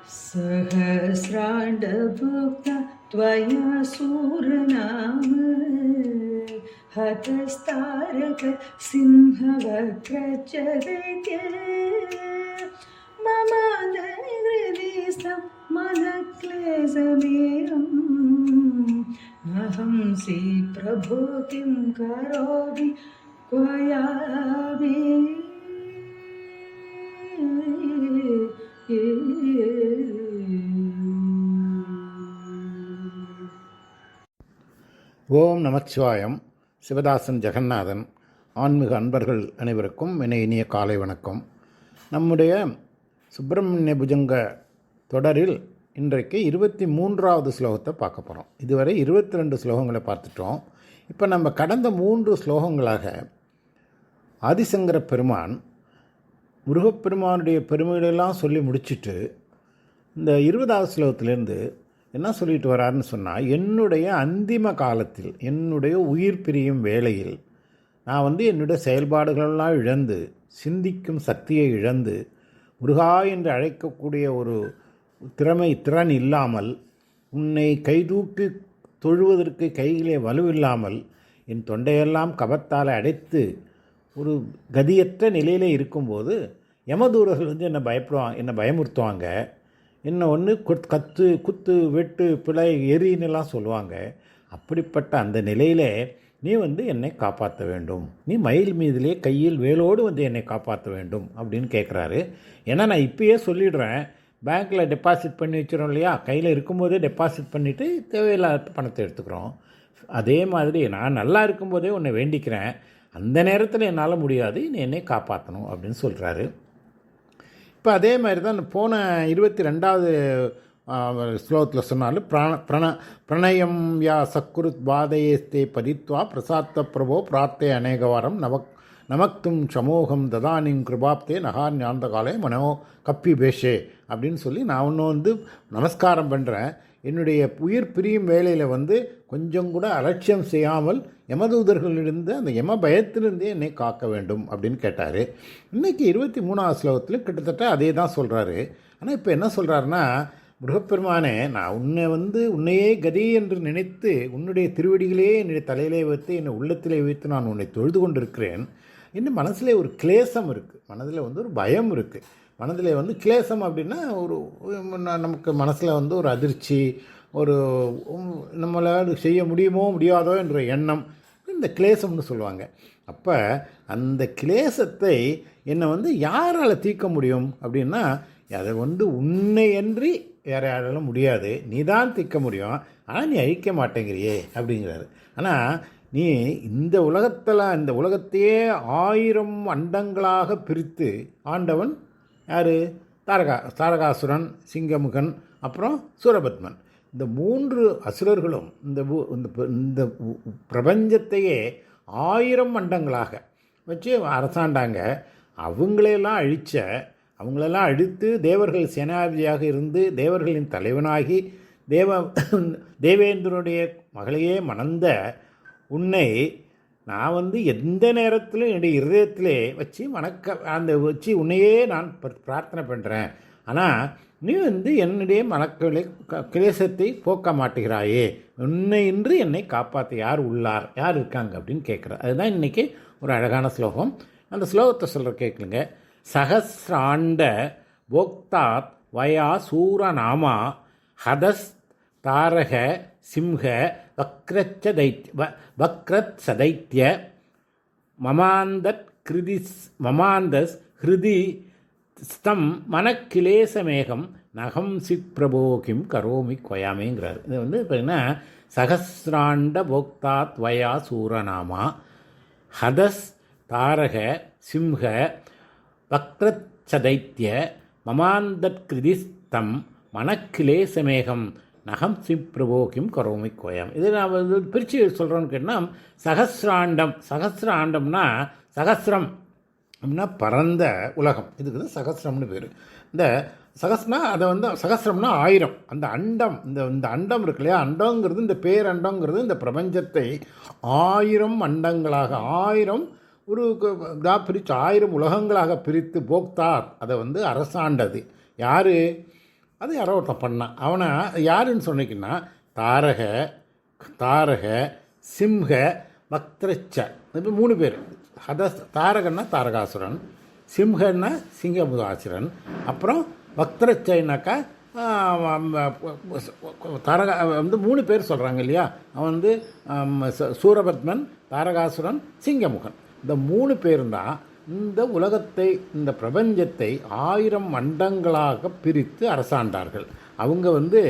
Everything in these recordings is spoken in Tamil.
सहस्राण्डभुक्ता त्वया सूरनाम हतस्तारक सिंहवक्त्रच दैत्य मम हृदि मनक्लेशमेयम् अहंसि प्रभो किं करोमि क्वयामि ஓம் நமச்சிவாயம். சிவதாசன் ஜெகநாதன். ஆன்மீக அன்பர்கள் அனைவருக்கும் இனிய காலை வணக்கம். நம்முடைய சுப்பிரமணிய புஜங்க தொடரில் இன்றைக்கு 23வது ஸ்லோகத்தை பார்க்க போகிறோம். இதுவரை 22 ஸ்லோகங்களை பார்த்துட்டோம். இப்போ நம்ம கடந்த 3 ஸ்லோகங்களாக ஆதிசங்கர பெருமான் முருகப்பெருமானுடைய பெருமைகளெல்லாம் சொல்லி முடிச்சுட்டு இந்த 20வது ஸ்லோகத்திலேருந்து என்ன சொல்லிட்டு வராருன்னு சொன்னால், என்னுடைய அந்திம காலத்தில், என்னுடைய உயிர் பிரியும் வேளையில் நான் என்னுடைய செயல்பாடுகளெல்லாம் இழந்து, சிந்திக்கும் சக்தியை இழந்து, முருகா என்று அழைக்கக்கூடிய ஒரு திறன் இல்லாமல், உன்னை கைதூக்கி தொழுவதற்கு கையிலே வலுவில்லாமல், என் தொண்டையெல்லாம் கபத்தால் அடைத்து ஒரு கதியற்ற நிலையில் இருக்கும்போது யமதூரர்கள் என்னை பயமுறுத்துவாங்க. என்ன குத்து வெட்டு பிழை எரின்னெல்லாம் சொல்லுவாங்க. அப்படிப்பட்ட அந்த நிலையிலே நீ என்னை காப்பாற்ற வேண்டும், நீ மயில் மீதிலே கையில் வேலோடு என்னை காப்பாற்ற வேண்டும் அப்படின்னு கேட்குறாரு. ஏன்னா நான் இப்பயே சொல்லிடுறேன், பேங்க்கில் டெபாசிட் பண்ணி வச்சுருவோம் இல்லையா, கையில் இருக்கும்போதே டெபாசிட் பண்ணிவிட்டு தேவையில்லாத பணத்தை எடுத்துக்கிறோம். அதே மாதிரி நான் நல்லா இருக்கும்போதே உன்னை வேண்டிக்கிறேன், அந்த நேரத்தில் என்னால் முடியாது, நீ என்னை காப்பாற்றணும் அப்படின்னு சொல்கிறாரு. இப்போ அதே மாதிரி தான் போன 22வது ஸ்லோகத்தில் சொன்னாலும் பிரணயம் யா சக்குருத் பாதயேஸ்தே பதித்வா பிரசாத்த பிரபோ பிரார்த்தே அநேகவாரம் நமக்தும் சமூகம் ததானிம் கிருபாப்தே நகார் ஞாந்த காலே மனோ கப்பி பேஷே அப்படின்னு சொல்லி நான் இன்னும் நமஸ்காரம் பண்ணுறேன். என்னுடைய உயிர் பிரியும் வேளையில் கொஞ்சம் கூட அலட்சியம் செய்யாமல் யமதூதர்களிலிருந்து அந்த யம பயத்திலிருந்தே என்னை காக்க வேண்டும் அப்படின்னு கேட்டார். இன்றைக்கி 23வது ஸ்லோகத்தில் கிட்டத்தட்ட அதே தான் சொல்கிறாரு. ஆனால் இப்போ என்ன சொல்கிறாருன்னா, முருகப்பெருமானே, நான் உன்னையே கதி என்று நினைத்து உன்னுடைய திருவடிகளே என்னுடைய தலையிலே வைத்து என்னை உள்ளத்திலே வைத்து நான் உன்னை தொழுது கொண்டிருக்கிறேன். இன்னும் மனசிலே ஒரு கிளேசம் இருக்குது, மனதில் ஒரு பயம் இருக்குது. மனதில் கிளேசம் அப்படின்னா நமக்கு மனசில் ஒரு அதிர்ச்சி, ஒரு நம்மளால் செய்ய முடியுமோ முடியாதோ என்ற எண்ணம், இந்த கிளேசம்னு சொல்லுவாங்க. அப்போ அந்த கிளேசத்தை என்னை யாரால் தீர்க்க முடியும் அப்படின்னா, அதை உன்னையன்றி வேறு யாராலும் முடியாது, நீ தான் தீர்க்க முடியும், ஆனால் நீ அழிக்க மாட்டேங்கிறியே அப்படிங்கிறாரு. ஆனால் நீ இந்த உலகத்தையே 1000 அண்டங்களாக பிரித்து ஆண்டவன் யார்? தாரகாசுரன், சிங்கமுகன், அப்புறம் சூரபத்மன். இந்த 3 அசுரர்களும் இந்த பிரபஞ்சத்தையே 1000 அண்டங்களாக வச்சு அரசாண்டாங்க. அவங்களெல்லாம் அழித்து தேவர்கள் சேனாதிபதியாக இருந்து தேவர்களின் தலைவனாகி தேவேந்திரனுடைய மகளையே மணந்த உன்னை நான் எந்த நேரத்திலும் என்னுடைய இருதயத்திலே வச்சு உன்னையே நான் பிரார்த்தனை பண்ணுறேன். ஆனால் நீ என்னுடைய கிளேசத்தை போக்க மாட்டுகிறாயே, உன்னை இன்று என்னை காப்பாற்ற யார் இருக்காங்க அப்படின்னு கேட்குறார். அதுதான் இன்றைக்கி ஒரு அழகான ஸ்லோகம். அந்த ஸ்லோகத்தை சொல்கிற கேட்கலுங்க. சகசிராண்ட போக்தாத் வயா சூரநாமா ஹதஸ் தாரக சிம்ஹ வக்ரத் சதைத்ய மமாந்தஸ் ஹிருதி ஸ்தம் மனக்கிலேசமேகம் நகம் சித் பிரபோகிம் கரோமி கொயாமேங்கிறார். இது இப்போ என்ன, சகசிராண்ட போக்தாத் வயா சூரநாமா ஹதஸ் தாரக சிம்ஹ வக்ரத் சதைத்ய மமாந்தத் கிருதிஸ்தம் மனக்கிலேசமேகம் நகம் சிப்ரபோகிம் கரோமி கோயம். இது நான் பிரித்து சொல்கிறோன்னு கேட்டால், சகசிராண்டம்னா சகசிரம் அப்படின்னா பரந்த உலகம், இதுக்கு சகசிரம்னு பேர். இந்த சகஸ்னா அதை சகசிரம்னா 1000. அந்த அண்டம், இந்த அண்டம் இருக்கு இல்லையா, அண்டங்கிறது இந்த பேரண்டங்கிறது இந்த பிரபஞ்சத்தை 1000 அண்டங்களாக 1000 ஒரு பிரித்து 1000 உலகங்களாக பிரித்து போக்தார் அதை அரசாண்டது யார்? அது யாரோ ஒருத்தன் பண்ணான். அவனை யாருன்னு சொன்னிக்கின்னா தாரக தாரக சிம்ஹ வக்திரச்ச, இப்போ 3 பேர். தாரகன்னா தாரகாசுரன், சிம்ஹன்னா சிங்கமுகாசுரன், அப்புறம் வக்திரச்சைனாக்கா தாரகா வந்து 3 பேர் சொல்கிறாங்க இல்லையா. அவன் வந்து சூரபத்மன், தாரகாசுரன், சிங்கமுகன். இந்த 3 பேரும் தான் இந்த உலகத்தை, இந்த பிரபஞ்சத்தை 1000 மண்டங்களாக பிரித்து அரசாண்டார்கள். அவங்க வந்து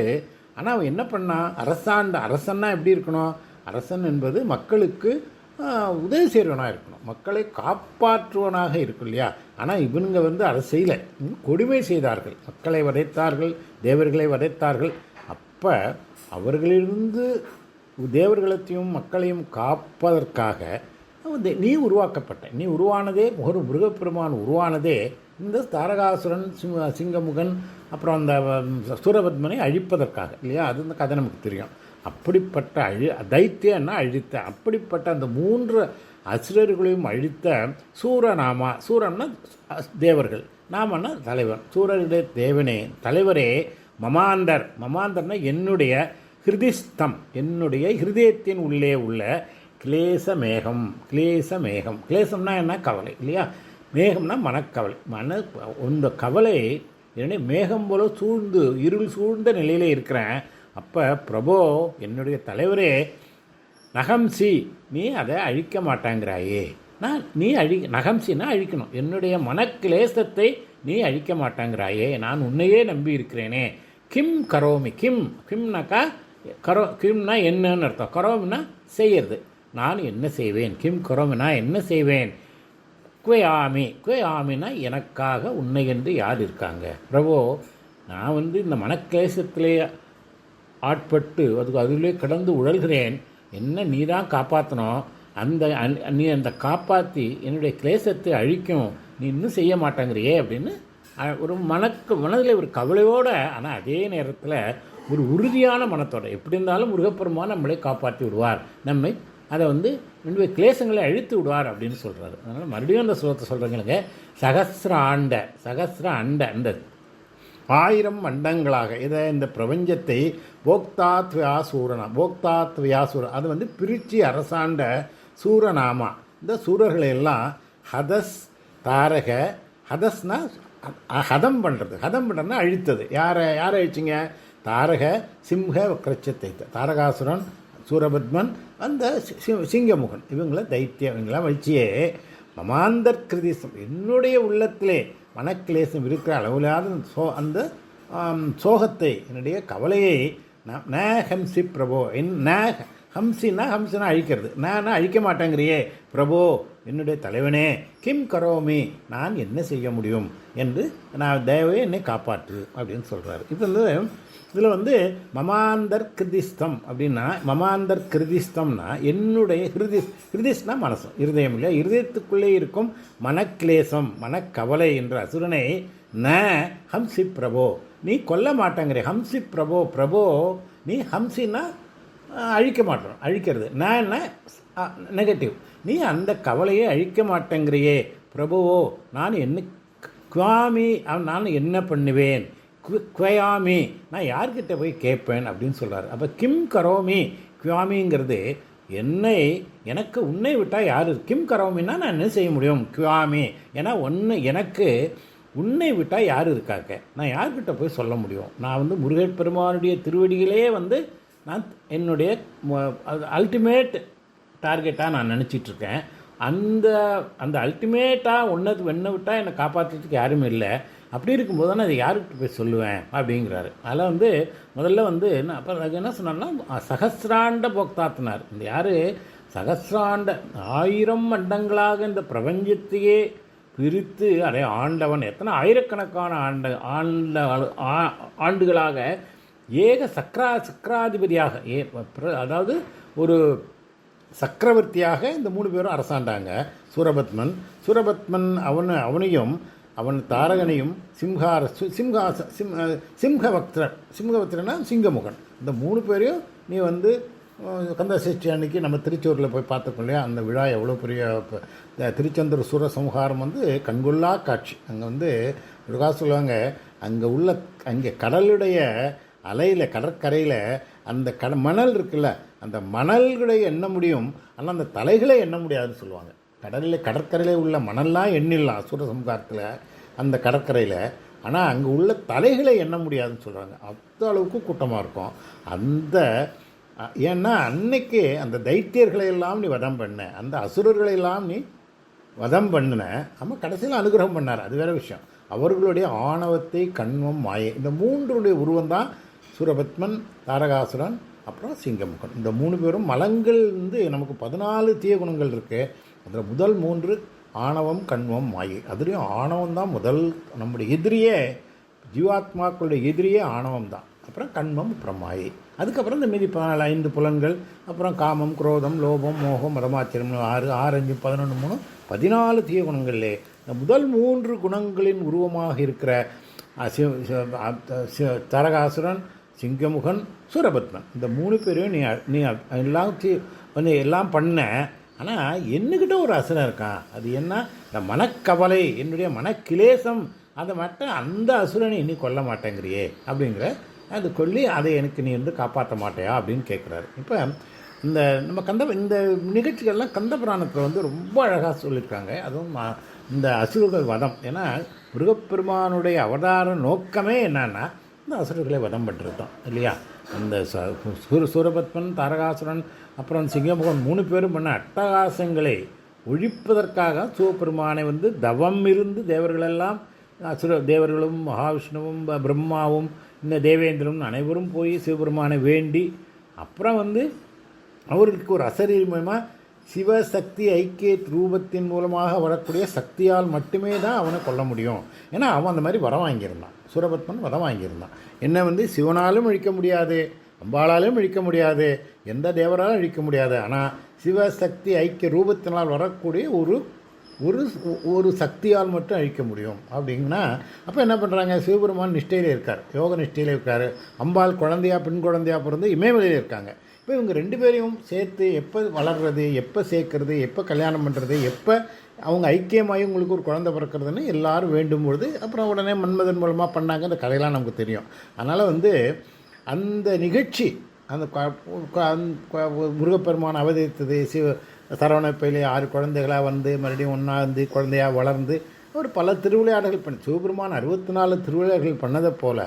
ஆனால் அவன் என்ன பண்ணான், அரசன்னா எப்படி இருக்கணும், அரசன் என்பது மக்களுக்கு உதவி செய்கிறவனாக இருக்கணும், மக்களை காப்பாற்றுவனாக இருக்கும் இல்லையா. ஆனால் இவனுங்க வந்து அதை செய்யலை, கொடுமை செய்தார்கள், மக்களை வதைத்தார்கள், தேவர்களை வதைத்தார்கள். அப்போ அவர்களிலிருந்து தேவர்களையும் மக்களையும் காப்பதற்காக நீ உருவாக்கப்பட்ட, நீ உருவானதே, ஒரு முருகப்பெருமான் உருவானதே இந்த தாரகாசுரன், சிங்கமுகன், அப்புறம் அந்த சூரபத்மனை அழிப்பதற்காக இல்லையா. அது இந்த கதை நமக்கு தெரியும். அப்படிப்பட்ட தைத்தியன்னா அழித்த, அப்படிப்பட்ட அந்த 3 அசுரர்களையும் அழித்த சூரநாமா, சூரன்னா தேவர்கள், நாமன்னா தலைவன், சூரருடைய தேவனே தலைவரே, மமாந்தர்னா என்னுடைய ஹிருதிஸ்தம், என்னுடைய ஹிருதயத்தின் உள்ளே உள்ள கிளேசமேகம். கிளேசம்னா என்ன, கவலை இல்லையா. மேகம்னா மனக்கவலை, இந்த கவலை என்னுடைய மேகம் போல சூழ்ந்து இருள் சூழ்ந்த நிலையில் இருக்கிறேன். அப்போ பிரபோ என்னுடைய தலைவரே, நகம்சி நீ அதை அழிக்க மாட்டாங்கிறாயே, நீ நகம்சின்னா அழிக்கணும், என்னுடைய மனக்கிளேசத்தை நீ அழிக்க மாட்டாங்கிறாயே, நான் உன்னையே நம்பி இருக்கிறேனே. கிம் கரோமி, கிம்னாக்கா கிம்னா என்னன்னு அர்த்தம், கரோமினா செய்யறது, நான் என்ன செய்வேன், கிம் கரோமினா என்ன செய்வேன், குவையாமினா எனக்காக உன்னை என்று யார் இருக்காங்க பிரபு. நான் வந்து இந்த மனக்கிளேசத்திலே ஆட்பட்டு அதிலே கடந்து உழல்கிறேன், என்ன நீ தான் காப்பாற்றணும், நீ அந்த காப்பாற்றி என்னுடைய கிளேசத்தை அழிக்கும், நீ இன்னும் செய்ய மாட்டேங்கிறியே அப்படின்னு ஒரு மனதில் ஒரு கவலையோடு, ஆனால் அதே நேரத்தில் ஒரு உறுதியான மனத்தோடு, எப்படி இருந்தாலும் முருகப்பெருமான் நம்மளை காப்பாற்றி விடுவார், நம்மை அதை வந்து என்னுடைய கிளேசங்களை அழித்து விடுவார் அப்படின்னு சொல்கிறாரு. அதனால் மறுபடியும் அந்த ஸ்லோகத்தை சொல்கிறவங்களுக்கு சகஸ்ர அண்ட அந்த 1000 மண்டங்களாக இதை இந்த பிரபஞ்சத்தை போக்தாத்வியாசூரனா, அது வந்து பிரித்து அரசாண்ட சூரநாமா. இந்த சூரர்களை எல்லாம் ஹதஸ் தாரக, ஹதஸ்னா ஹதம் பண்ணுறதுனா அழித்தது. யாரை அழிச்சிங்க, தாரக சிம்ஹ வக்ரச்சத்தை, தாரகாசுரன், சூரபத்மன், அந்த சிங்கமுகன், இவங்கள தைத்தியம், இவங்களாம் வச்சியே மமாந்தர் கிருதிசம், என்னுடைய உள்ளத்திலே மனக்கிளேசம் இருக்கிற அளவிலாத அந்த சோகத்தை, என்னுடைய கவலையை ந ஹம்சி பிரபோ, ஹம்சினா அழிக்கிறது, நான் அழிக்க மாட்டேங்கிறியே பிரபோ, என்னுடைய தலைவனே, கிம் கரோமி நான் என்ன செய்ய முடியும் என்று நான் தயவே என்னை காப்பாற்று அப்படின்னு சொல்கிறாரு. இப்போ வந்து இதில் வந்து மமாந்தர் கிருதிஸ்தம் அப்படின்னா, மமாந்தர் கிருதிஸ்தம்னா என்னுடைய ஹிருதிஸ்னா மனசு, இருதயம் இல்லையா, இருதயத்துக்குள்ளே இருக்கும் மனக்கிளேசம், மனக்கவலை என்ற அசுரனை ந ஹம்சி பிரபோ நீ கொல்ல மாட்டேங்கிற, ஹம்சி பிரபோ நீ ஹம்சின்னா அழிக்க மாட்டோம், அழிக்கிறது, நான் நெகட்டிவ், நீ அந்த கவலையை அழிக்க மாட்டேங்கிறியே பிரபுவோ, நான் என்ன பண்ணுவேன், குவையாமி நான் யார்கிட்ட போய் கேட்பேன் அப்படின்னு சொல்கிறார். அப்போ கிம் கரோமி, குவாமிங்கிறது எனக்கு உன்னை விட்டால் யார், கிம் கரோமின்னா நான் என்ன செய்ய முடியும், குவாமி, ஏன்னா எனக்கு உன்னை விட்டால் யார் இருக்காங்க, நான் யார்கிட்ட போய் சொல்ல முடியும், நான் வந்து முருகப்பெருமானுடைய திருவடிகளே வந்து நான் என்னுடைய அல்டிமேட் டார்கெட்டாக நான் நினச்சிட்ருக்கேன். அந்த அல்டிமேட்டாக வெண்ணை விட்டால் என்னை காப்பாற்றுறதுக்கு யாரும் இல்லை. அப்படி இருக்கும்போது தான் அதை யாருக்கு போய் சொல்லுவேன் அப்படிங்கிறாரு. அதில் வந்து முதல்ல வந்து அப்போ அது என்ன சொன்னார்னா சகசிராண்ட போக்தாத்தினார். இந்த யார் சகசிராண்ட 1000 மண்டங்களாக இந்த பிரபஞ்சத்தையே பிரித்து அதை ஆண்டவன், எத்தனை ஆயிரக்கணக்கான ஆண்டுகளாக ஏக சக்கராதிபதியாக அதாவது ஒரு சக்கரவர்த்தியாக இந்த 3 பேரும் அரசாண்டாங்க. சூரபத்மன் அவனையும் அவன் தாரகனையும் சிம்ஹவக்திரனா சிங்கமுகன், இந்த 3 பேரையும் நீ வந்து கந்தசஷ்டி அன்னைக்கு நம்ம திருச்சூரில் போய் பார்த்துக்கோம் இல்லையா, அந்த விழா எவ்வளோ பெரிய திருச்செந்தூர் சூரசம்ஹாரம் வந்து கண்கொள்ளா காட்சி. அங்கே வந்து முருகா சொல்லுவாங்க, அங்கே உள்ள அங்கே கடலுடைய அலையில் கடற்கரையில் அந்த மணல் இருக்குல்ல, அந்த மணல்களை எண்ண முடியும், ஆனால் அந்த தலைகளை எண்ண முடியாதுன்னு சொல்லுவாங்க. கடற்கரையில் உள்ள மணல்லாம் எண்ணிடலாம் அசுர சம்ஹாரத்தில் அந்த கடற்கரையில், ஆனால் அங்கே உள்ள தலைகளை எண்ண முடியாதுன்னு சொல்கிறாங்க. அந்த அளவுக்கு கூட்டமாக இருக்கும். ஏன்னா அன்னைக்கு அந்த தைத்தியர்களை எல்லாம் நீ வதம் பண்ண, அந்த அசுரர்களை எல்லாம் நீ வதம் பண்ணின, நம்ம கடைசியில் அனுகிரகம் பண்ணார், அது வேறு விஷயம். அவர்களுடைய ஆணவத்தை, கண்மம், மாயை, இந்த மூன்றுடைய உருவம் தான் சூரபத்மன், தாரகாசுரன், அப்புறம் சிங்கமுகன். இந்த 3 பேரும் மலங்கள் நமக்கு 14 தீய குணங்கள் இருக்குது. அதில் முதல் 3 ஆணவம், கண்மம், மாயை. அதுலேயும் ஆணவம் தான் முதல். நம்முடைய எதிரியே, ஜீவாத்மாக்களுடைய எதிரியே ஆணவம் தான். அப்புறம் கண்மம், அப்புறம் மாயை. அதுக்கப்புறம் இந்த மீதி 5 புலன்கள், அப்புறம் காமம், குரோதம், லோபம், மோகம், மதமாச்சரியம் 6, 5, 11, 3, 14 தீய குணங்கள்லே இந்த முதல் 3 குணங்களின் உருவமாக இருக்கிற தாரகாசுரன், சிங்கமுகன், சூரபத்மன், இந்த 3 பேரையும் நீ எல்லாம் பண்ண. ஆனால் என்னக்கிட்ட ஒரு அசுரன் இருக்கான். அது என்ன? இந்த மனக்கவலை, என்னுடைய மனக்கிலேசம், அதை மட்டும் அந்த அசுரனை நீ கொல்ல மாட்டேங்கிறியே அப்படிங்கிற, அது கொல்லி அதை எனக்கு நீ காப்பாற்ற மாட்டேயா அப்படின்னு கேட்குறாரு. இப்போ இந்த நிகழ்ச்சிகள்லாம் கந்த புராணத்தில் ரொம்ப அழகாக சொல்லியிருக்காங்க. அதுவும் இந்த அசுரர்கள் வதம். ஏன்னா முருகப்பெருமானுடைய அவதார நோக்கமே என்னன்னா இந்த அசுரர்களை வதம் பண்ணுறதுதான் இல்லையா? அந்த சூரபத்மன், தாரகாசுரன், அப்புறம் சிங்கமுகன் 3 பேரும் பண்ண அட்டகாசங்களை ஒழிப்பதற்காக சிவபெருமானை தவம் இருந்து தேவர்களெல்லாம், தேவர்களும், மகாவிஷ்ணுவும், பிரம்மாவும், இந்த தேவேந்திரன் அனைவரும் போய் சிவபெருமானை வேண்டி, அப்புறம் அவர்களுக்கு ஒரு அசரீரமாக சிவசக்தி ஐக்கிய ரூபத்தின் மூலமாக வரக்கூடிய சக்தியால் மட்டுமே தான் அவனை கொல்ல முடியும். ஏன்னா அவன் அந்த மாதிரி வரம் வாங்கியிருந்தான். சூரபத்மன் வரம் வாங்கியிருந்தான். என்ன சிவனாலும் அழிக்க முடியாது, அம்பாளாலும் அழிக்க முடியாது, எந்த தேவராலும் அழிக்க முடியாது. ஆனால் சிவசக்தி ஐக்கிய ரூபத்தினால் வரக்கூடிய ஒரு சக்தியால் மட்டும் அழிக்க முடியும் அப்படிங்கன்னா, அப்போ என்ன பண்ணுறாங்க? சிவபெருமான் நிஷ்டையில் இருக்கார், யோக நிஷ்டையில் இருக்கார். அம்பாள் குழந்தையா, பெண் குழந்தையாக பிறந்து இமயமலையில் இருக்காங்க. இப்போ இவங்க 2 பேரையும் சேர்த்து எப்போ வளர்றது, எப்போ சேர்க்கறது, எப்போ கல்யாணம் பண்ணுறது, எப்போ அவங்க ஐக்கியமாகி உங்களுக்கு ஒரு குழந்தை பிறக்கிறதுன்னு எல்லாரும் வேண்டும் பொழுது, அப்புறம் உடனே மன்மதன் மூலமாக பண்ணாங்க. அந்த கதையெல்லாம் நமக்கு தெரியும். அதனால் அந்த நிகழ்ச்சி, அந்த முருகப்பெருமான் அவதரித்தது, சரவணப்பையிலே 6 குழந்தைகளாக மறுபடியும் ஒன்றா குழந்தையாக வளர்ந்து ஒரு பல திருவிளையாடல்கள் பண்ணி, சிவபெருமான் 64 திருவிளையாடல்கள் பண்ணதை போல்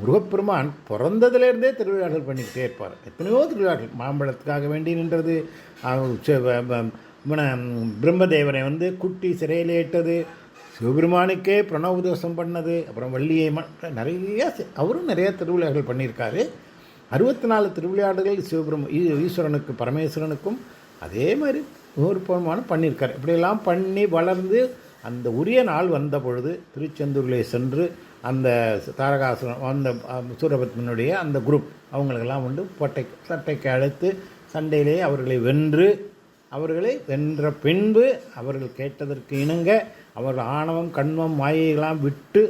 முருகப்பெருமான் பிறந்ததுலேருந்தே திருவிழாக்கள் பண்ணிக்கிட்டே இருப்பார். எத்தனையோ திருவிழாக்கள், மாம்பழத்துக்காக வேண்டி நின்றது, பிரம்மதேவனை குட்டி சிறையில் ஏட்டது, சிவபெருமானுக்கே பிரணவதோஷம் பண்ணது, அப்புறம் வள்ளியை அவரும் நிறைய திருவிழாக்கள் பண்ணியிருக்காரு. 64 திருவிளையாடுகள் ஈஸ்வரனுக்கு, பரமேஸ்வரனுக்கும் அதே மாதிரி முருகப்பெருமானும் பண்ணியிருக்காரு. இப்படியெல்லாம் பண்ணி வளர்ந்து அந்த உரிய நாள் வந்த பொழுது திருச்செந்தூரிலே சென்று அந்த தாரகாசுரன், அந்த சூரபத்மனுடைய அந்த குரூப் அவங்களுக்கெல்லாம் சட்டைக்கு அழைத்து சண்டையிலே அவர்களை வென்ற பின்பு அவர்கள் கேட்டதற்கு இணங்க அவர்கள் ஆணவம், கண்மம், மாயையெல்லாம் விட்டு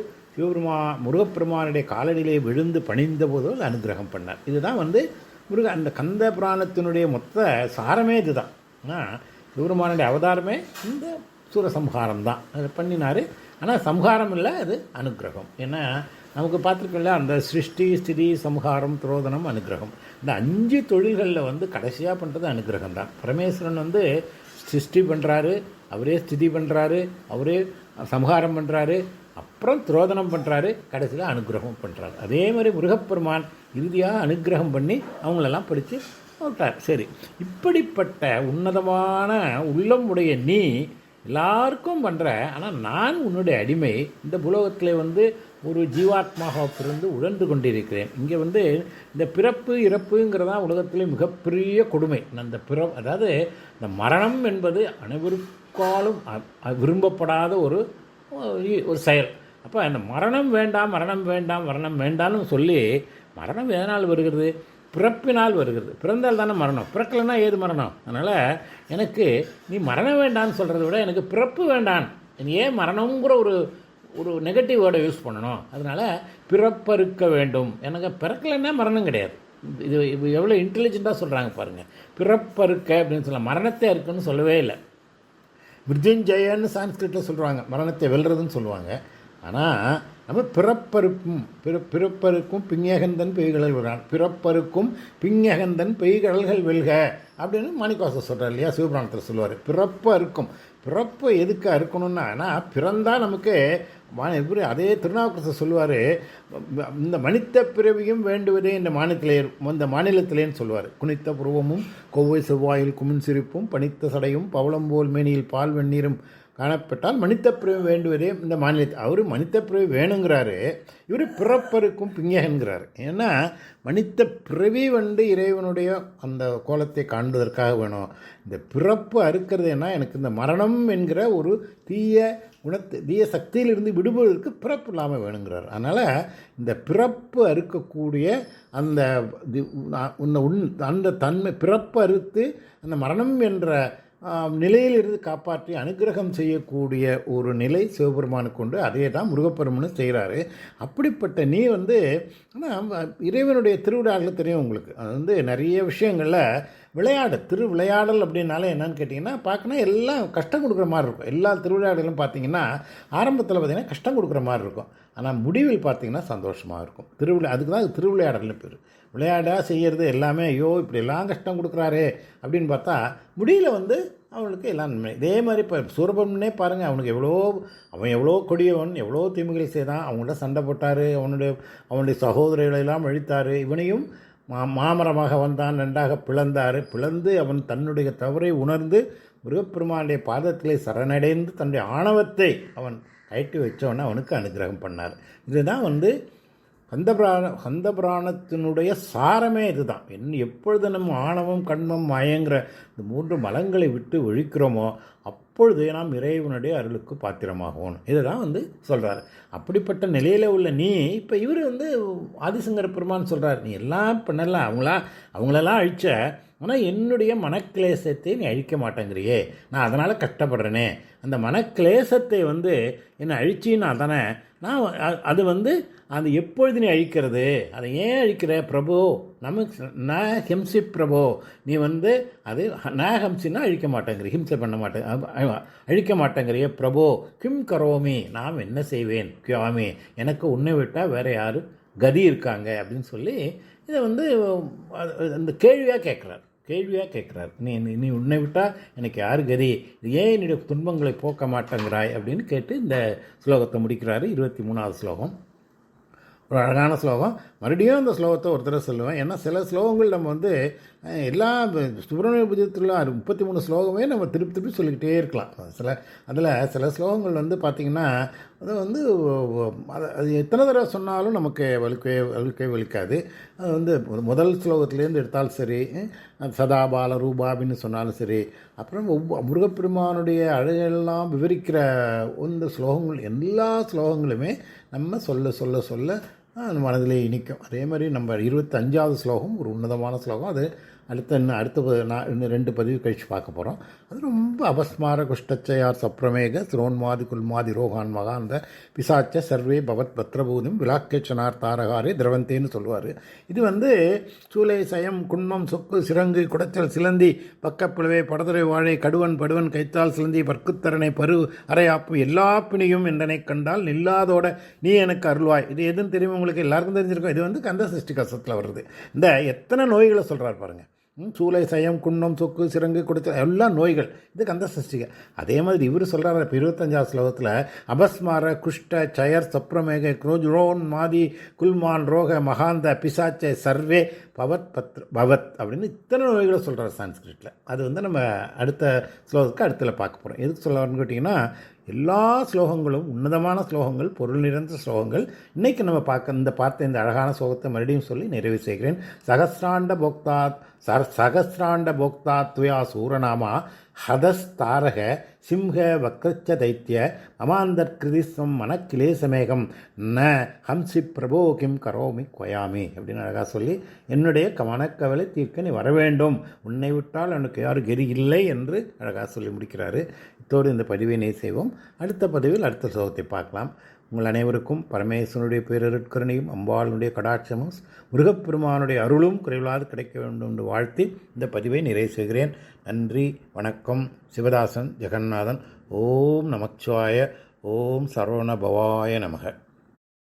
முருகப்பெருமானுடைய காலடியிலே விழுந்து பணிந்த போது அனுகிரகம் பண்ணார். இதுதான் அந்த கந்த புராணத்தினுடைய மொத்த சாரமே இதுதான். சிவபெருமானுடைய அவதாரமே இந்த சூரசம்ஹாரம் தான். அதை பண்ணினார். ஆனால் சம்ஹாரம் இல்லை, அது அனுகிரகம். ஏன்னா நமக்கு பார்த்துருக்கோம்ல, அந்த சிருஷ்டி, ஸ்திதி, சம்ஹாரம், துரோதனம், அனுகிரகம், இந்த 5 தொழில்களில் கடைசியாக பண்ணுறது அனுகிரகம் தான். பரமேஸ்வரன் சிருஷ்டி பண்ணுறாரு, அவரே ஸ்திதி பண்ணுறாரு, அவரே சம்ஹாரம் பண்ணுறாரு, அப்புறம் துரோதனம் பண்ணுறாரு, கடைசியில் அனுகிரகம் பண்ணுறாரு. அதே மாதிரி முருகப்பெருமான் இறுதியாக அனுகிரகம் பண்ணி அவங்களெல்லாம் படித்து விட்டார். சரி, இப்படிப்பட்ட உன்னதமான உள்ளம் உடைய நீ எல்லாருக்கும் பண்ணுற, ஆனால் நான் உன்னுடைய அடிமை, இந்த புலோகத்தில் ஒரு ஜீவாத்மாக பிறந்து உழந்து கொண்டிருக்கிறேன். இங்கே இந்த பிறப்பு இறப்புங்கிறதான் உலகத்திலே மிகப்பெரிய கொடுமை. அந்த அதாவது இந்த மரணம் என்பது அனைவருக்காலும் விரும்பப்படாத ஒரு செயல். அப்போ அந்த மரணம் வேண்டாம், மரணம் வேண்டாம், மரணம் வேண்டாம்னு சொல்லி, மரணம் எதனால் வருகிறது? பிறப்பினால் வருகிறது. பிறந்தால் தானே மரணம், பிறக்கலைன்னா ஏது மரணம்? அதனால் எனக்கு நீ மரணம் வேண்டான்னு சொல்கிறத விட எனக்கு பிறப்பு வேண்டான். ஏன் மரணங்கிற ஒரு நெகட்டிவ் வேர்டை யூஸ் பண்ணணும்? அதனால் பிறப்பறுக்க வேண்டும். எனக்கு பிறக்கலைன்னா மரணம் கிடையாது. இது எவ்வளோ இன்டெலிஜென்ட்டாக சொல்கிறாங்க பாருங்கள். பிறப்பறுக்க அப்படின்னு சொல்லலாம், மரணத்தை இருக்குன்னு சொல்லவே இல்லை. மிருத்யுஞ்சயன்னு சான்ஸ்கிரிட்டில் சொல்லுவாங்க, மரணத்தை வெல்றதுன்னு சொல்லுவாங்க. ஆனால் நம்ம பிறப்பருக்கும் பிஞகந்தன் பெய்கடல் விடுறான், பிறப்பருக்கும் பிஞகந்தன் பெய்கடல்கள் வெல்க அப்படின்னு மாணிக்கவாசகர் சொல்கிறார் இல்லையா, சிவபுராணத்தில் சொல்லுவார். பிறப்பு எதுக்கு அறுக்கணும்னா, ஆனால் பிறந்தால் நமக்கு எப்படி அதே திருநாவுக்கரசர் சொல்லுவார், இந்த மனித பிறவியும் வேண்டுவதே இந்த மாநிலத்திலேன்னு சொல்லுவார். குனித்த புருவமும் கொவ்வை செவ்வாயில் குமின் சிரிப்பும் பனித்த சடையும் பவளம்போல் மேனியில் பால் வெந்நீரும் காணப்பட்டால் மனித பிறவி வேண்டுவதே இந்த மாநிலத்தில். அவர் மனித பிறவி வேணுங்கிறாரு, இவர் பிறப்பருக்கும் பிஞகன்கிறார். ஏன்னா மனித பிறவி இறைவனுடைய அந்த கோலத்தை காண்பதற்காக வேணும். இந்த பிறப்பு அறுக்கிறது என்ன, எனக்கு இந்த மரணம் என்கிற ஒரு தீய சக்தியிலிருந்து விடுபடுவதற்கு பிறப்பு இல்லாமல் வேணுங்கிறார். அதனால் இந்த பிறப்பு அறுக்கக்கூடிய அந்த தன்மை, பிறப்பு அறுத்து அந்த மரணம் என்ற நிலையிலிருந்து காப்பாற்றி அனுகிரகம் செய்யக்கூடிய ஒரு நிலை சிவபெருமானுக்கு உண்டு. அதே தான் முருகப்பெருமானும் செய்கிறாரு. அப்படிப்பட்ட நீ ஆனால் இறைவனுடைய திருவிழாக்கள் தெரியும் உங்களுக்கு, அது நிறைய விஷயங்களில் திருவிளையாடல் அப்படின்னாலே என்னன்னு கேட்டிங்கன்னா பார்க்கணும், எல்லாம் கஷ்டம் கொடுக்குற மாதிரி இருக்கும். எல்லா திருவிளையாடலும் பார்த்திங்கன்னா ஆரம்பத்தில் பார்த்திங்கன்னா கஷ்டம் கொடுக்குற மாதிரி இருக்கும், ஆனால் முடிவில் பார்த்திங்கன்னா சந்தோஷமாக இருக்கும். அதுக்கு தான் திருவிளையாடல்னு பேர். செய்கிறது எல்லாமே ஐயோ இப்படியெல்லாம் கஷ்டம் கொடுக்குறாரே அப்படின்னு பார்த்தா முடியல அவனுக்கு எல்லாம் நன்மை. இதே மாதிரி இப்போ சூரபன்மனே பாருங்கள், அவன் எவ்வளோ கொடியவன், எவ்வளோ தீமைகளை செய்தான். அவங்கள்ட்ட சண்டை போட்டார், அவனுடைய சகோதரிகளெல்லாம் அழித்தார். இவனையும் மாமரமாக வந்தான், நன்றாக பிளந்து அவன் தன்னுடைய தவறை உணர்ந்து முருகப்பெருமானுடைய பாதத்திலே சரணடைந்து தன்னுடைய ஆணவத்தை அவன் கயட்டி வச்சவனை அவனுக்கு அனுகிரகம் பண்ணார். இதுதான் கந்தபுராணத்தினுடைய சாரமே இதுதான். எப்பொழுது நம்ம ஆணவம் கண்மம் மயங்கிற இந்த 3 மலங்களை விட்டு ஒழிக்கிறோமோ அப்பொழுது நாம் இறைவனுடைய அருளுக்கு பாத்திரமாகும். இதுதான் சொல்கிறார். அப்படிப்பட்ட நிலையில் உள்ள நீ இப்போ இவர் ஆதிசங்கர பெருமான் சொல்கிறார், நீ எல்லாம் பண்ணலாம், அவங்களெல்லாம் அழிச்ச, ஆனால் என்னுடைய மனக்கிளேசத்தை நீ அழிக்க மாட்டேங்கிறியே, நான் அதனால் கஷ்டப்படுறேனே. அந்த மனக்கிளேசத்தை என்னை அழிச்சின்னா தானே அது அது எப்பொழுது நீ அழிக்கிறது, அதை ஏன் அழிக்கிற பிரபு, நமக்கு ந ஹிம்சி பிரபு, நீ அது ந ஹம்சின்னா அழிக்க மாட்டேங்கிற, ஹிம்சை பண்ண அழிக்க மாட்டேங்கிறிய பிரபு, கிம் கரோமி, நாம் என்ன செய்வேன், கியாமி, எனக்கு உன்னை விட்டால் வேறு யார் கதி இருக்காங்க அப்படின்னு சொல்லி இதை அந்த கேள்வியாக கேட்குறார். நீ உன்னை விட்டால் எனக்கு யார் கதி, ஏன் என்னுடைய துன்பங்களை போக்க மாட்டேங்கிறாய் அப்படின்னு கேட்டு இந்த ஸ்லோகத்தை முடிக்கிறாரு. 23வது ஸ்லோகம் ஒரு அழகான ஸ்லோகம். மறுபடியும் அந்த ஸ்லோகத்தை ஒரு தடவை சொல்லுவேன். ஏன்னா சில ஸ்லோகங்கள் நம்ம எல்லா சுப்பிரமணிய பூஜ்யத்தில் 33 ஸ்லோகமே நம்ம திருப்பி சொல்லிக்கிட்டே இருக்கலாம். சில ஸ்லோகங்கள் பார்த்திங்கன்னா அது எத்தனை தடவை சொன்னாலும் நமக்கு வலிக்காது. அது முதல் ஸ்லோகத்துலேருந்து எடுத்தாலும் சரி, சதாபால ரூபாபின்னு சொன்னாலும் சரி, அப்புறம் முருகப்பெருமானுடைய அழகெல்லாம் விவரிக்கிற இந்த ஸ்லோகங்கள், எல்லா ஸ்லோகங்களுமே நம்ம சொல்ல மனதிலே இனிக்கும். அதே மாதிரி நம்ம 25வது ஸ்லோகம் ஒரு உன்னதமான ஸ்லோகம். அது இன்னும் 2 பதிவு கழித்து பார்க்க போகிறோம். அது ரொம்ப அபஸ்மார குஷ்டச்சயார் சப்ரமேக சிரோன்மாதி குல்மாதி ரோகான் மகாந்த பிசாச்ச சர்வே பவத் பத்ரபூதிம் விலாக்கேச்சனார் தாரகாரே திரவந்தேன்னு சொல்லுவார். இது சூலை சயம் குன்மம் சொக்கு சிறங்கு குடைச்சல் சிலந்தி பக்கப்பிளவே படதுரை வாழை கடுவன் படுவன் கைத்தால் சிலந்தி பற்குத்தரனை பரு அரையாப்பு எல்லா பிணியும் என்றனை கண்டால் நில்லாதோட நீ எனக்கு அருள்வாய். இது எதுன்னு தெரியும் உங்களுக்கு, எல்லாருக்கும் தெரிஞ்சிருக்கும். இது கந்த சஷ்டி கசத்தில் வருது. இந்த எத்தனை நோய்களை சொல்கிறார் பாருங்கள். சூளை சயம் குன்னம் சொக்கு சிறங்கு கொடுத்த எல்லா நோய்கள், இது கந்த சஷ்டிக. அதே மாதிரி இவர் சொல்கிறார் இப்போ 25வது ஸ்லோகத்தில் அபஸ்மார குஷ்ட சயர் சப்ரமேக குரோஜ்ரோன் மாதி குல்மான் ரோக மகாந்த பிசாச்சை சர்வே பவத் அப்படின்னு இத்தனை நோய்களை சொல்கிறார் சான்ஸ்கிரிட்டில். அது நம்ம அடுத்த ஸ்லோகத்துக்கு அடுத்தில் பார்க்க போகிறோம். எதுக்கு சொல்ல வரணும்னு கேட்டிங்கன்னா, எல்லா ஸ்லோகங்களும் உன்னதமான ஸ்லோகங்கள், பொருள் நிறைந்த ஸ்லோகங்கள். இன்றைக்கி நம்ம பார்த்த இந்த அழகான ஸ்லோகத்தை மறுபடியும் சொல்லி நிறைவு செய்கிறேன். சகஸ்ராண்ட போக்தா துயா சூரநாமா ஹதஸ்தாரக சிம்ஹ வக்ரச்ச தைத்திய மமாந்தர்கிருதிஸ்வம் மனக்கிலேசமேகம் ந ஹம்சி பிரபோ கிம் கரோமி கொயாமி அப்படின்னு அழகாக சொல்லி என்னுடைய மனக்கவலை தீர்க்க நீ வர வேண்டும், உன்னை விட்டால் எனக்கு யாரும் கெரி இல்லை என்று அழகாக சொல்லி முடிக்கிறாரு. இத்தோடு இந்த பதிவை செய்வோம். அடுத்த பதிவில் அடுத்த ஸ்லோகத்தை பார்க்கலாம். உங்கள் அனைவருக்கும் பரமேஸ்வரனுடைய பேரருட்கருணையும் அம்பாளுடைய கடாட்சமும் முருகப்பெருமானுடைய அருளும் குறைவில்லாது கிடைக்க வேண்டும் என்று வாழ்த்தி இந்த பதிவை நிறைவு செய்கிறேன். நன்றி, வணக்கம். சிவதாசன் ஜெகநாதன். ஓம் நமச்சிவாய. ஓம் சரவண பவாய நமக.